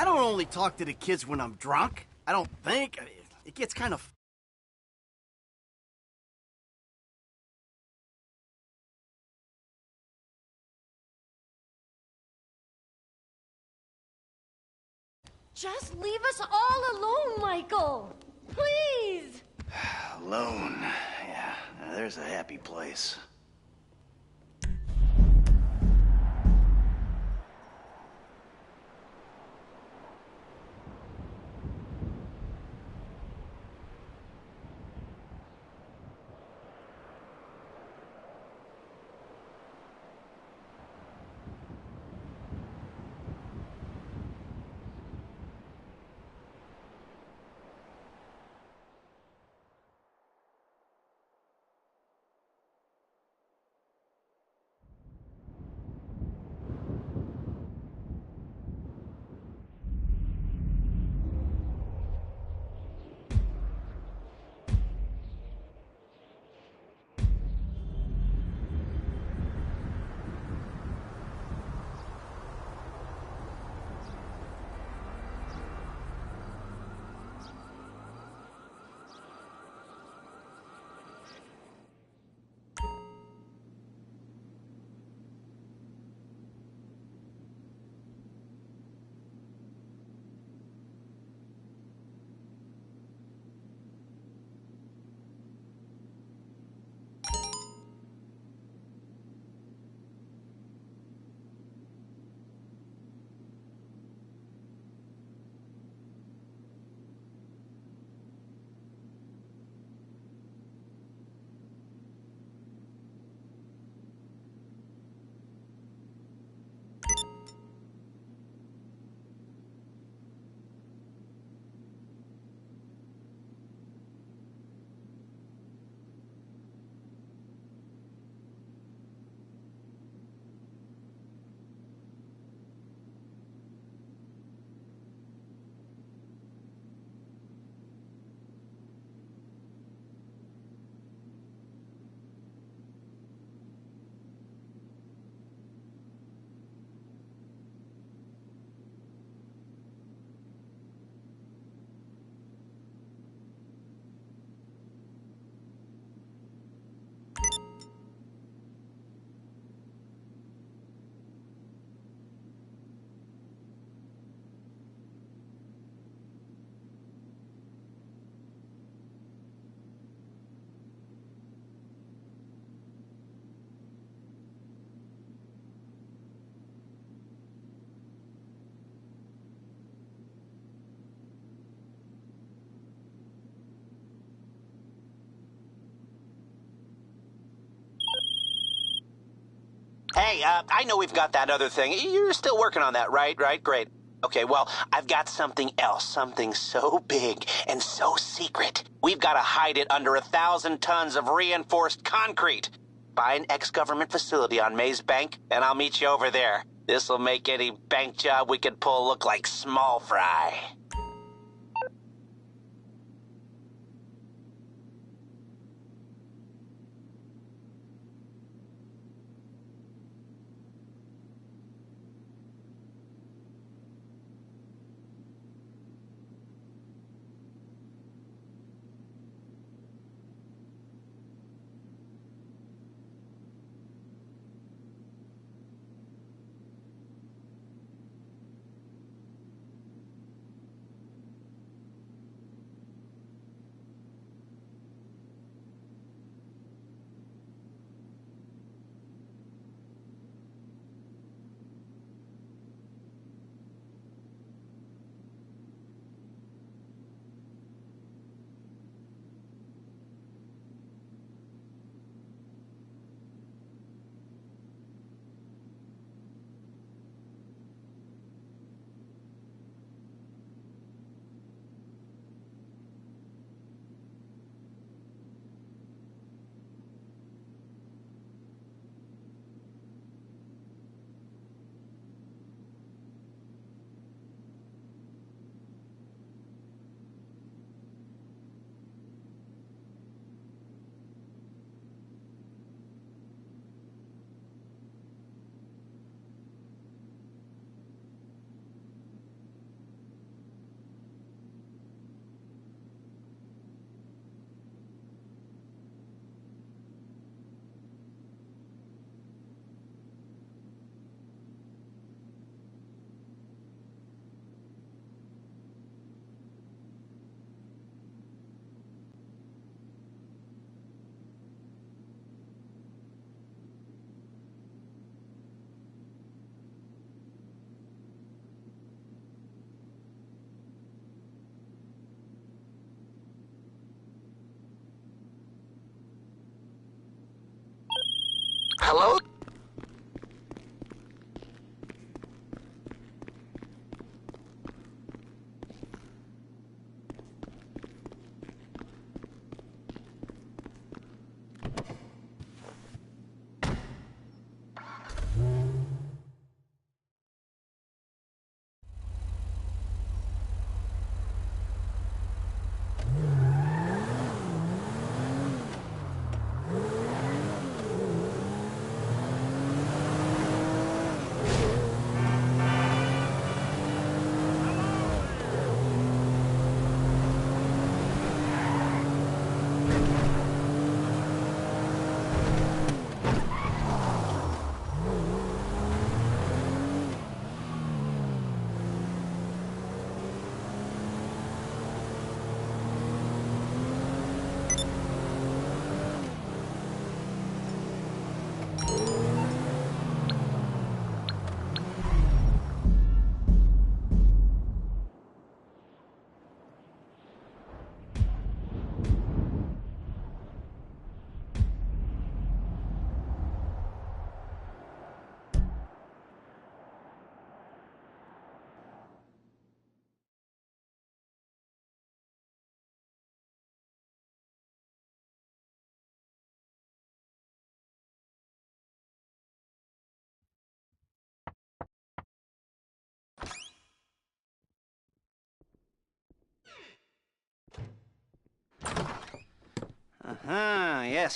I don't only talk to the kids when I'm drunk. I don't think. It gets kind of... Just leave us all alone, Michael! Please! Alone. Yeah, there's a happy place. Hey, I know we've got that other thing. You're still working on that, right? Right? Great. Okay, well, I've got something else. Something so big and so secret. We've got to hide it under 1,000 tons of reinforced concrete. Buy an ex-government facility on Maze Bank, and I'll meet you over there. This'll make any bank job we could pull look like small fry. Hello?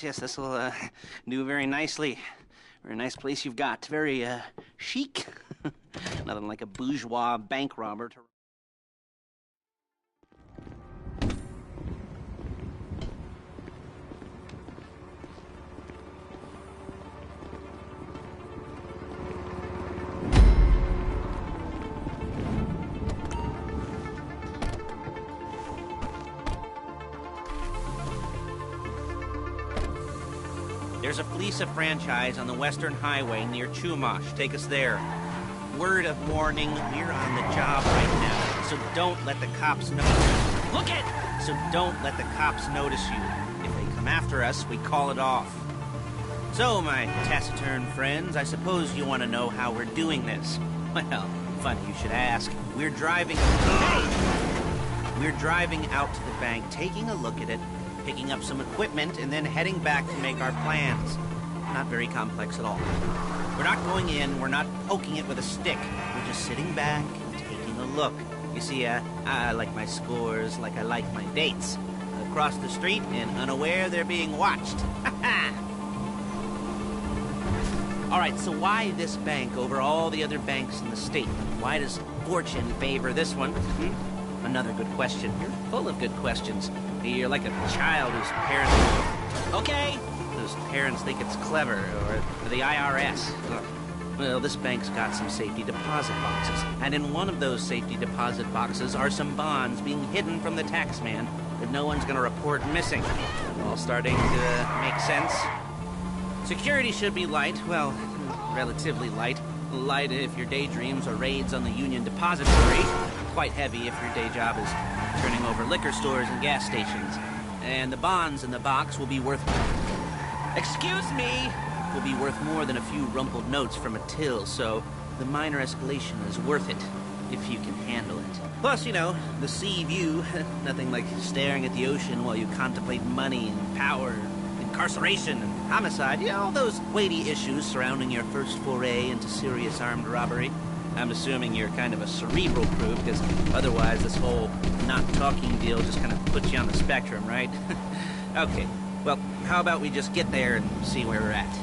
Yes, this will do very nicely. Very nice place you've got. Very chic. Nothing like a bourgeois bank robber to... There's a Fleesa franchise on the Western Highway near Chumash. Take us there. Word of warning, we're on the job right now, so don't let the cops notice. Look it! So don't let the cops notice you. If they come after us, we call it off. So, my taciturn friends, I suppose you want to know how we're doing this. Well, funny you should ask. We're driving... Hey! We're driving out to the bank, taking a look at it, picking up some equipment, and then heading back to make our plans. Not very complex at all. We're not going in, we're not poking it with a stick. We're just sitting back and taking a look. You see, I like my scores like I like my dates. Across the street and unaware they're being watched. All right, so why this bank over all the other banks in the state? Why does fortune favor this one? Another good question. You're full of good questions. You're like a child whose parents... Okay! Whose parents think it's clever, or the IRS. Well, this bank's got some safety deposit boxes, and in one of those safety deposit boxes are some bonds being hidden from the tax man that no one's gonna report missing. All starting to make sense? Security should be light, well, relatively light. Light if your daydreams are raids on the Union Depository. Quite heavy if your day job is turning over liquor stores and gas stations. And the bonds in the box will be worth... Excuse me! Will be worth more than a few rumpled notes from a till, so the minor escalation is worth it, if you can handle it. Plus, you know, the sea view, nothing like staring at the ocean while you contemplate money and power, incarceration and homicide, you know, all those weighty issues surrounding your first foray into serious armed robbery. I'm assuming you're kind of a cerebral crew, because otherwise this whole not talking deal just kind of puts you on the spectrum, right? Okay, well, how about we just get there and see where we're at?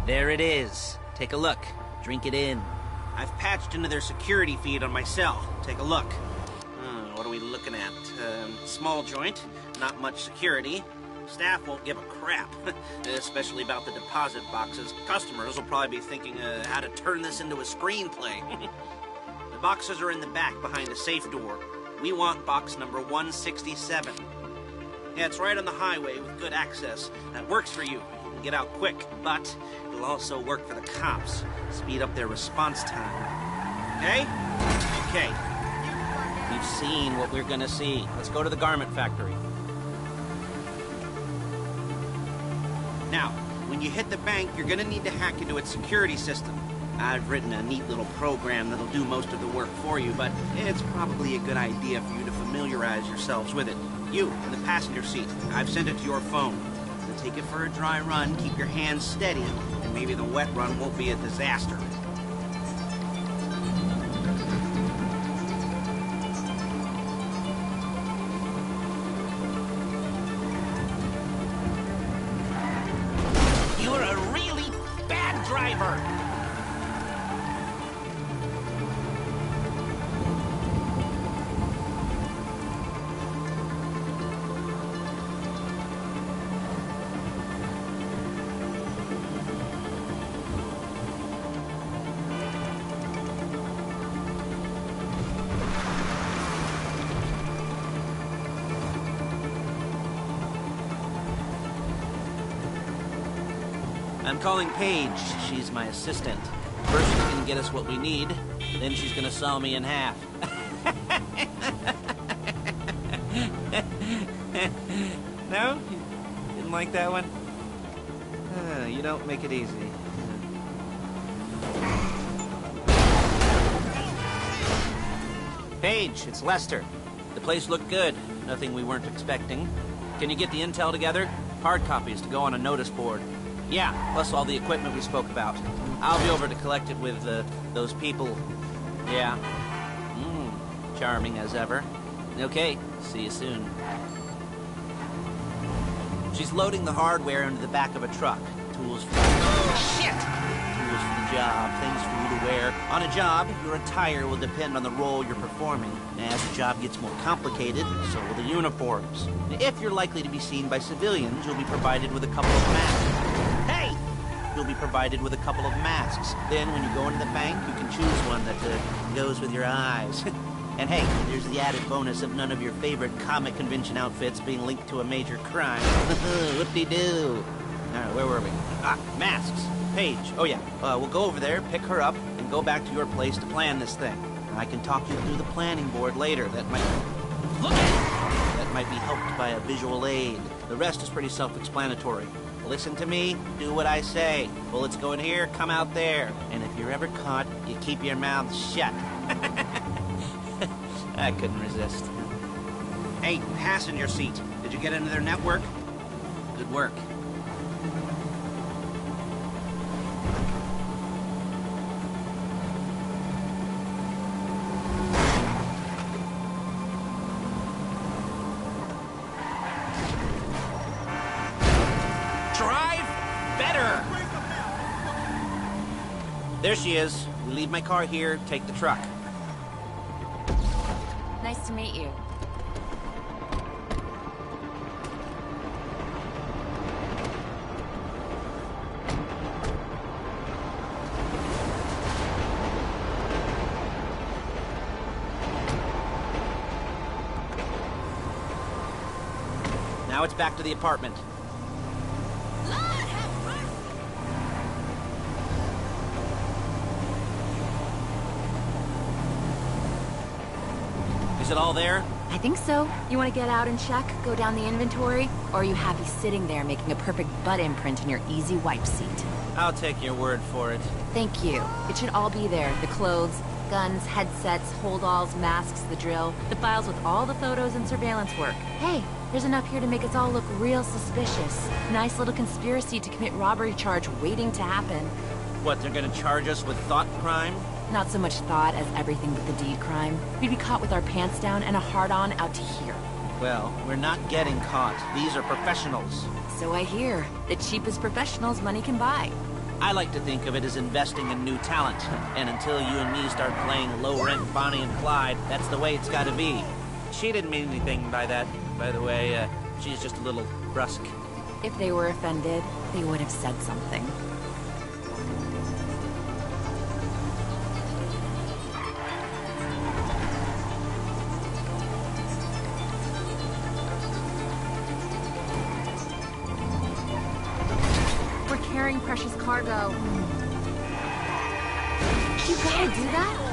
There it is. Take a look. Drink it in. I've patched into their security feed on my cell. Take a look. What are we looking at? Small joint, not much security. Staff won't give a crap, especially about the deposit boxes. Customers will probably be thinking how to turn this into a screenplay. The boxes are in the back behind a safe door. We want box number 167. Yeah, it's right on the highway with good access. That works for you. and get out quick, but it'll also work for the cops. Speed up their response time. Okay? Okay. We've seen what we're gonna see. Let's go to the garment factory. Now, when you hit the bank, you're gonna need to hack into its security system. I've written a neat little program that'll do most of the work for you, but it's probably a good idea for you to familiarize yourselves with it. You, in the passenger seat, I've sent it to your phone. Then take it for a dry run, keep your hands steady, and maybe the wet run won't be a disaster. You're a really bad driver! I'm calling Paige. She's my assistant. First, she's gonna get us what we need, then she's gonna saw me in half. No? You didn't like that one? You don't make it easy. Paige, it's Lester. The place looked good. Nothing we weren't expecting. Can you get the intel together? Hard copies to go on a notice board. Yeah, plus all the equipment we spoke about. I'll be over to collect it with, those people. Yeah. Charming as ever. Okay, see you soon. She's loading the hardware into the back of a truck. Tools for... Shit! Tools for the job, things for you to wear. On a job, your attire will depend on the role you're performing. As the job gets more complicated, so will the uniforms. If you're likely to be seen by civilians, you'll be provided with a couple of masks. Hey! You'll be provided with a couple of masks. Then, when you go into the bank, you can choose one that goes with your eyes. And hey, there's the added bonus of none of your favorite comic convention outfits being linked to a major crime. Whoop-de-doo. All right, where were we? Masks. Paige. Oh, yeah. We'll go over there, pick her up, and go back to your place to plan this thing. I can talk you through the planning board later. That might... Look at it! That might be helped by a visual aid. The rest is pretty self-explanatory. Listen to me, do what I say. Bullets go in here, come out there. And if you're ever caught, you keep your mouth shut. I couldn't resist. Hey, passenger seat. Did you get into their network? Good work. There she is. We leave my car here, take the truck. Nice to meet you. Now it's back to the apartment. Is it all there? I think so. You want to get out and check? Go down the inventory? Or are you happy sitting there making a perfect butt imprint in your easy wipe seat? I'll take your word for it. Thank you. It should all be there. The clothes, guns, headsets, holdalls, masks, the drill, the files with all the photos and surveillance work. Hey, there's enough here to make us all look real suspicious. Nice little conspiracy to commit robbery charge waiting to happen. What, they're gonna charge us with thought crime? Not so much thought as everything but the deed crime. We'd be caught with our pants down and a hard-on out to here. Well, we're not getting caught. These are professionals. So I hear. The cheapest professionals money can buy. I like to think of it as investing in new talent. And until you and me start playing low-rent Bonnie and Clyde, that's the way it's gotta be. She didn't mean anything by that, by the way. She's just a little brusque. If they were offended, they would have said something. cargo. You gotta do that?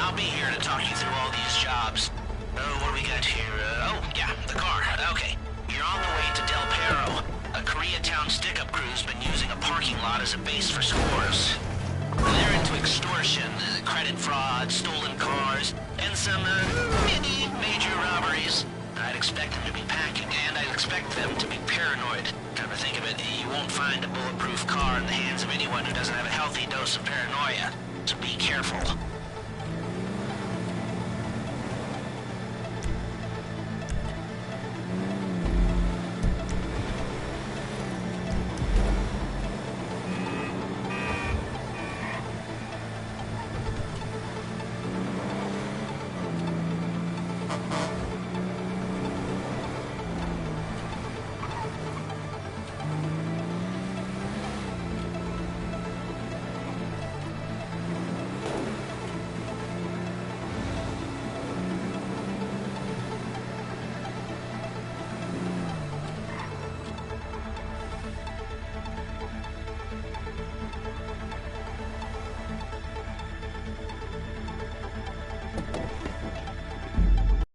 I'll be here to talk you through all these jobs. Oh, what do we got here? Oh, yeah, the car. Okay. You're on the way to Del Perro. A Koreatown stick-up crew's been using a parking lot as a base for scores. They're into extortion, credit fraud, stolen cars, and some, major robberies. I'd expect them to be packing, and I'd expect them to be paranoid. Come to think of it, you won't find a bulletproof car in the hands of anyone who doesn't have a healthy dose of paranoia. So be careful.